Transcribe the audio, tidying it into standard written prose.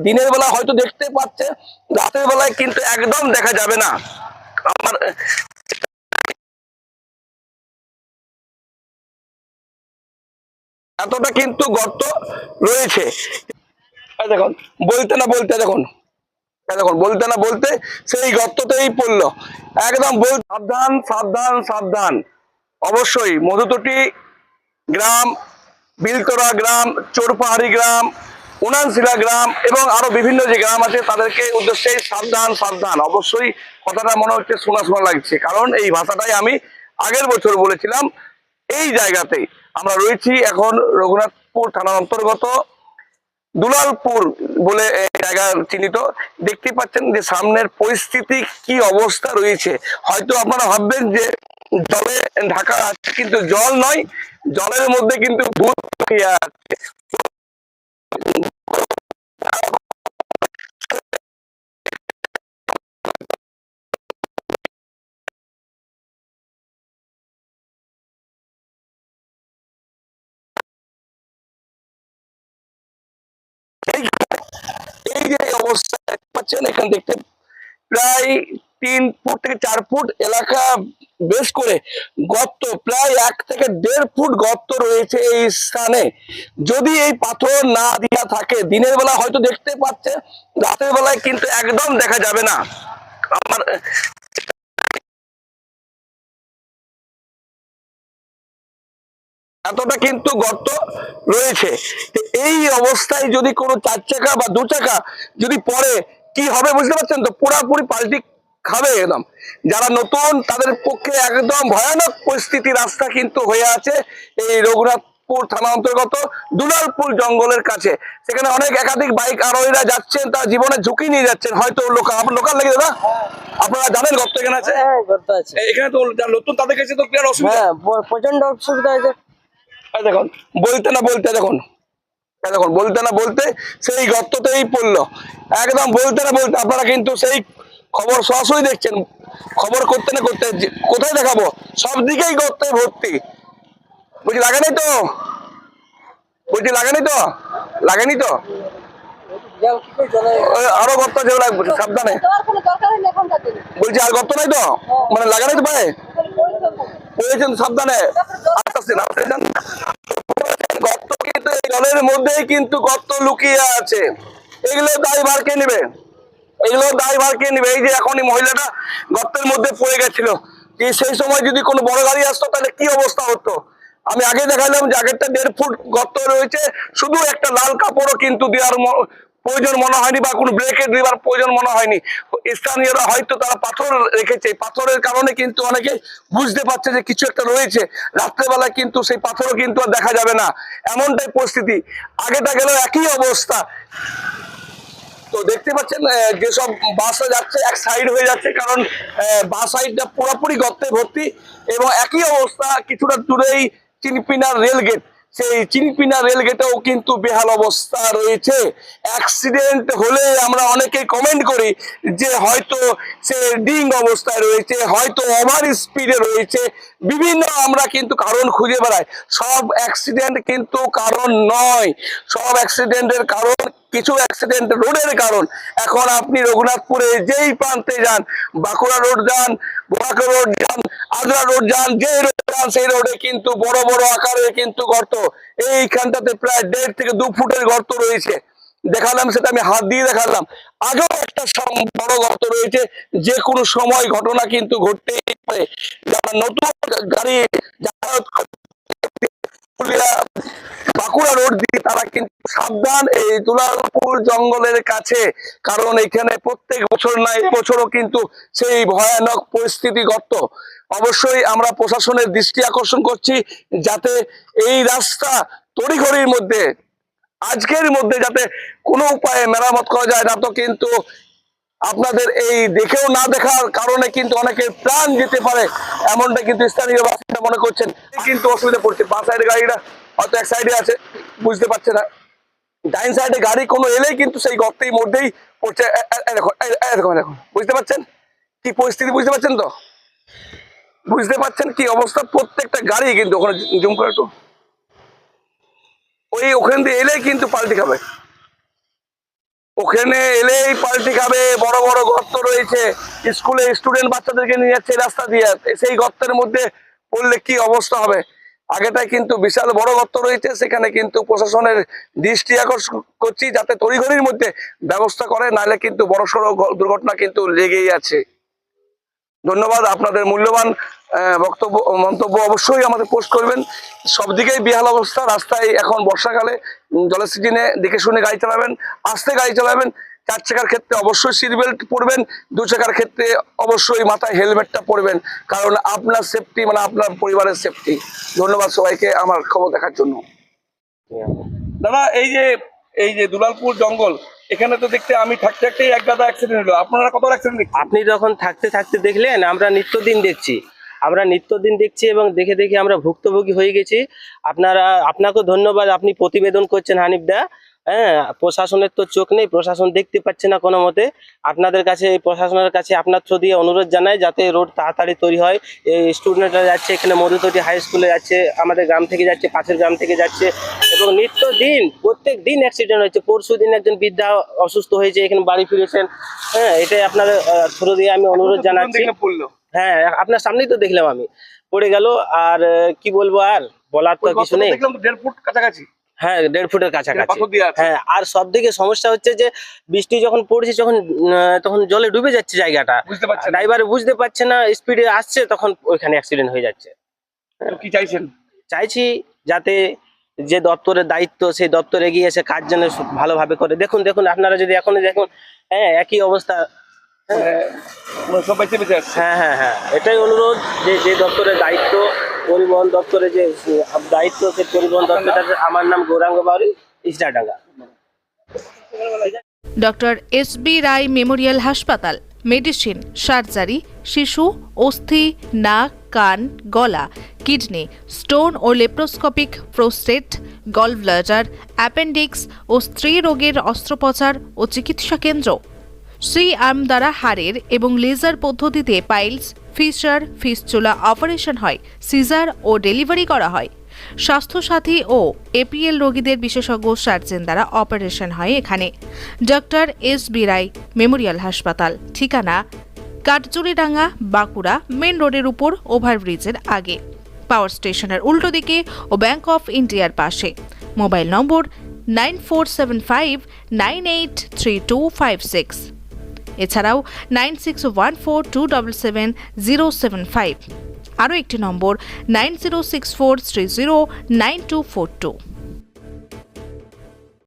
দিনের বেলা হয়তো দেখতে পাচ্ছে, রাতের বেলায় কিন্তু একদম দেখা যাবে না। আমার এতটা কিন্তু গর্ত রয়েছে। দেখুন, বলতে না বলতে দেখুন, দেখুন বলতে না বলতে সেই গর্ততেই পড়লো। একদম সাবধান সাবধান সাবধান। অবশ্যই মধুতটি গ্রাম, বিলতরা গ্রাম, চোরপাহাড়ি গ্রাম, উনানশিলা গ্রাম এবং আরো বিভিন্ন যে গ্রাম আছে তাদেরকে উদ্দেশ্যে সাবধান সাবধান। অবশ্যই কথাটা মনে হচ্ছে শোনা শোনা লাগছে, কারণ এই ভাষাটাই আমি আগের বছর বলেছিলাম। এই জায়গাতেই আমরা রয়েছি এখন, রঘুনাথপুর থানার অন্তর্গত দুলালপুর বলে জায়গা চিহ্নিত। দেখতে পাচ্ছেন যে সামনের পরিস্থিতি কি অবস্থা রয়েছে। হয়তো আপনারা ভাববেন যে জলে ঢাকা আছে, কিন্তু জল নয়, জলের মধ্যে কিন্তু ভূত লুকিয়ে আছে। এই যে অবস্থা দেখতে পাচ্ছেন, এখানে দেখতে প্রায় 3 ফুট থেকে 4 ফুট এলাকা বেশ করে গর্ত, প্রায় 1 থেকে 1.5 ফুট গর্ত রয়েছে এই স্থানে। যদি এই পাথর না দিয়া থাকে, দিনের বেলা হয়তো দেখতে পাচ্ছে, রাতের বেলায় কিন্তু একদম দেখা যাবে না। আমার এতটা কিন্তু গর্ত রয়েছে। এই অবস্থায় যদি কোনো 4 চাকা বা 2 চাকা যদি পড়ে, কি হবে বুঝতে পারছেন তো? পুরাপুরি পাল্টি খাবে একদম। যারা নতুন তাদের পক্ষে একদম ভয়ানক পরিস্থিতি। রাস্তা কিন্তু হয়ে আছে এই রঘুনাথপুর থানা অন্তর্গত দুলালপুর জঙ্গলের কাছে। সেখানে অনেক একাধিক বাইক আরোহীরা যাচ্ছেন, তার জীবনে ঝুঁকি নিয়ে যাচ্ছেন। হয়তো লোকাল লেগে দাদা, আপনারা জানেন গর্ত এখানে আছে? এখানে তো যারা নতুন তাদের কাছে তো বিরাট অসুবিধা, প্রচন্ড অসুবিধা হয়েছে। দেখুন বলতে না বলতে দেখুন, দেখুন বলতে না বলতে সেই গর্ততেই পড়লো। একদম বলতে না বলতে আপনারা কিন্তু সেই খবর সরাসরি দেখছেন। খবর করতে না করতে কোথায় দেখাবো, সব দিকেই গর্তে ভর্তি। বলছি লাগেনি তো, বলছি লাগেনি তো, লাগেনি তো, আরো গর্ত যেও লাগবে, সাবধানে বলছি। আর গর্ত নাই তো, মানে লাগানি তো পায়ে পড়েছেন, সাবধানে আসতেছেন আসতেছেন। গর্ত কিন্তু এই জলের মধ্যেই কিন্তু গর্ত লুকিয়ে আছে। এগুলো দায়ভার কে নেবে? এগুলো দায়ভার কে নেবে? এই যে এখনই মহিলাটা গর্তের মধ্যে পড়ে গেছিল, যে সেই সময় যদি কোনো বড় গাড়ি আসতো তাহলে কি অবস্থা হতো। আমি আগে দেখালাম যে আগেরটা 1.5 ফুট গর্ত রয়েছে, শুধু একটা লাল কাপড়ও কিন্তু দেওয়ার প্রয়োজন মনে হয়নি, বা কোনো ব্রেকেট দেওয়ার প্রয়োজন মনে হয়নি। স্থানীয়রা হয়তো তারা পাথর রেখেছে, পাথরের কারণে কিন্তু অনেকে বুঝতে পারছে যে কিছু একটা রয়েছে। রাত্রেবেলা কিন্তু সেই পাথরও কিন্তু আর দেখা যাবে না, এমনটাই পরিস্থিতি। আগেটা গেল একই অবস্থা। তো দেখতে পাচ্ছেন যেসব বাসে যাচ্ছে এক সাইড হয়ে যাচ্ছে, কারণ বাস সাইডটা পুরোপুরি গর্তে ভর্তি। এবং একই অবস্থা কিছুটা দূরেই চিনপিনার রেলগেট, সেই চিনপিনা রেলগেটেও কিন্তু বেহাল অবস্থা রয়েছে। অ্যাক্সিডেন্ট হলে আমরা অনেকেই কমেন্ট করি যে হয়তো সে ডিং অবস্থায় রয়েছে, হয়তো ওভার স্পিডে রয়েছে, বিভিন্ন আমরা কিন্তু কারণ খুঁজে বেড়াই। সব অ্যাক্সিডেন্ট কিন্তু কারণ নয়, সব অ্যাক্সিডেন্টের কারণ কিছু অ্যাক্সিডেন্ট রোডের কারণ। এখন আপনি রঘুনাথপুরে যেই প্রান্তে যান, বাঁকুড়া রোড যান, বোরাকা রোড যান, আদ্রা রোড যান, যে রোড যান সেই রোডে কিন্তু বড় বড় আকারে কিন্তু গর্ত। এইখানটাতে প্রায় 1.5 থেকে 2 ফুটের গর্ত রয়েছে। দেখালাম, সেটা আমি হাত দিয়ে দেখালাম। আগেও একটা বড় গর্ত রয়েছে, যে কোনো সময় ঘটনা কিন্তু ঘটতেই পারে। যারা নতুন গাড়ি বাঁকুড়া রোড দিয়ে তারা কিন্তু সাবধান এই দুলালপুর জঙ্গলের কাছে, কারণ এখানে প্রত্যেক বছর না এই বছরও কিন্তু সেই ভয়ানক পরিস্থিতি গর্ত। অবশ্যই আমরা প্রশাসনের দৃষ্টি আকর্ষণ করছি, যাতে এই রাস্তা তড়িঘড়ির মধ্যে, আজকের মধ্যে যাতে কোনো উপায়ে মেরামত করা যায়, না তো কিন্তু আপনাদের এই দেখেও না দেখার কারণে কিন্তু অনেকের প্রাণ যেতে পারে, এমনটা কিন্তু স্থানীয় বাসিন্দা মনে করছেন। কিন্তু অসুবিধা পড়ছে, বাঁ সাইডে গাড়িটা হয়তো এক সাইডে আছে, বুঝতে পারছে না। ডাইন সাইডে গাড়ি কোনো এলেই কিন্তু সেই গর্তের মধ্যেই পড়ছে। দেখুন দেখুন, বুঝতে পারছেন কি পরিস্থিতি? বুঝতে পারছেন তো? বুঝতে পারছেন কি অবস্থা? প্রত্যেকটা গাড়ি কিন্তু ওখানে জুম করে একটু, ওই ওখান দিয়ে এলেই কিন্তু পাল্টি খাবে। ওখানে এলেই পাল্টি খাবে। বড় বড় গর্ত রয়েছে, স্কুলে স্টুডেন্ট বাচ্চাদেরকে নিয়ে যাচ্ছে রাস্তা দিয়ে, সেই গর্তের মধ্যে পড়লে কি অবস্থা হবে। আগেটাই কিন্তু বিশাল বড় গর্ত রয়েছে, সেখানে কিন্তু প্রশাসনের দৃষ্টি আকর্ষণ করছি যাতে তড়িঘড়ির মধ্যে ব্যবস্থা করে, নাহলে কিন্তু বড়সড় দুর্ঘটনা কিন্তু লেগেই আছে। ধন্যবাদ। আপনাদের মূল্যবান বক্তব্য মন্তব্য অবশ্যই আমাদের পোস্ট করবেন। সব দিকেই বেহাল অবস্থা রাস্তায় এখন বর্ষাকালে, জলের সিজনে দেখে শুনে গাড়ি চালাবেন, আস্তে গাড়ি চালাবেন। 4 চাকার ক্ষেত্রে অবশ্যই সিট বেল্ট পরবেন, 2 চাকার ক্ষেত্রে অবশ্যই মাথায় হেলমেটটা পরবেন, কারণ আপনার সেফটি মানে আপনার পরিবারের সেফটি। ধন্যবাদ সবাইকে আমার খবর দেখার জন্য। দাদা, এই যে দুলালপুর জঙ্গল, এখানে তো দেখতে আমি থাকতেই এক গাদা অ্যাক্সিডেন্ট হলো। আপনারা কত অ্যাক্সিডেন্ট দেখছেন? আপনি যখন থাকতে দেখলেন, আমরা নিত্যদিন দেখছি এবং দেখে দেখে আমরা ভুক্তভোগী হয়ে গেছি। আপনাকেও ধন্যবাদ, আপনি প্রতিবেদন করছেন হানিফ দা। হ্যাঁ, প্রশাসনের তো চোখ নেই, প্রশাসন দেখতে পাচ্ছে না কোনো মতে। আপনাদের কাছে, প্রশাসনের কাছে আপনার থ্রু দিয়ে অনুরোধ জানাই যাতে রোড তাড়াতাড়ি তৈরি হয়। এই স্টুডেন্টরা যাচ্ছে, এখানে মধুতটি হাই স্কুলে যাচ্ছে, আমাদের গ্রাম থেকে যাচ্ছে, পাশের গ্রাম থেকে যাচ্ছে, এবং নিত্যদিন প্রত্যেক দিন অ্যাক্সিডেন্ট হচ্ছে। পরশু দিন একজন বৃদ্ধা অসুস্থ হয়েছে, এখানে বাড়ি ফিরেছেন। হ্যাঁ, এটাই আপনাদের থ্রু দিয়ে আমি অনুরোধ জানাচ্ছি। হ্যাঁ, আপনার সামনেই তো দেখলাম, আমি পড়ে গেল। আর কি বলবো, আর বলার তো কিছু নেই। 1.5 ফুট কাছাকাছি। হ্যাঁ, 1.5 ফুটের কাছাকাছি। হ্যাঁ, আর সব থেকে সমস্যা হচ্ছে যে বৃষ্টি যখন পড়ছে, তখন জলে ডুবে যাচ্ছে জায়গাটা, ড্রাইভার বুঝতে পারছে না, স্পিডে আসছে, তখন ওইখানে অ্যাক্সিডেন্ট হয়ে যাচ্ছে। কি চাইছেন? চাইছি যাতে যে দপ্তরের দায়িত্ব, সেই দপ্তর এগিয়ে এসে কাজ যেন ভালোভাবে করে। দেখুন আপনারা যদি এখন দেখুন, হ্যাঁ, একই অবস্থা। হ্যাঁ, এটাই অনুরোধ যে দপ্তরের দায়িত্ব, পরিবহন দপ্তরের যে দায়িত্ব, সেই পরিবহন দপ্তর। আমার নাম গৌরাঙ্গ বাউরি, ইসরাডাঙ্গা। ডক্টর SB রায় মেমোরিয়াল হাসপাতাল, মেডিসিন, সার্জারি, শিশু, অস্থি, নাক, কান, গলা, কিডনি, স্টোন ও লেপ্রোস্কোপিক, প্রোস্টেট, গলব্লাডার, অ্যাপেন্ডিক্স ও স্ত্রী রোগের অস্ত্রোপচার ও চিকিৎসা কেন্দ্র। শ্রী আর্ম দ্বারা হাড়ের এবং লেজার পদ্ধতিতে পাইলস, ফিশার, ফিস্চুলা অপারেশন হয়, সিজার ও ডেলিভারি করা হয়। স্বাস্থ্যসাথী ও APL রোগীদের বিশেষজ্ঞ সার্জন দ্বারা অপারেশন হয় এখানে। ডক্টর SB রায় মেমোরিয়াল হাসপাতাল, ঠিকানা কাটজুরিডাঙ্গা, বাঁকুড়া, মেন রোডের উপর ওভারব্রিজের আগে, পাওয়ার স্টেশনের উল্টো দিকে ও ব্যাংক অফ ইন্ডিয়ার পাশে। মোবাইল নম্বর 9475983256, এছাড়াও 9614277075, আরও একটি নম্বর 9064309242।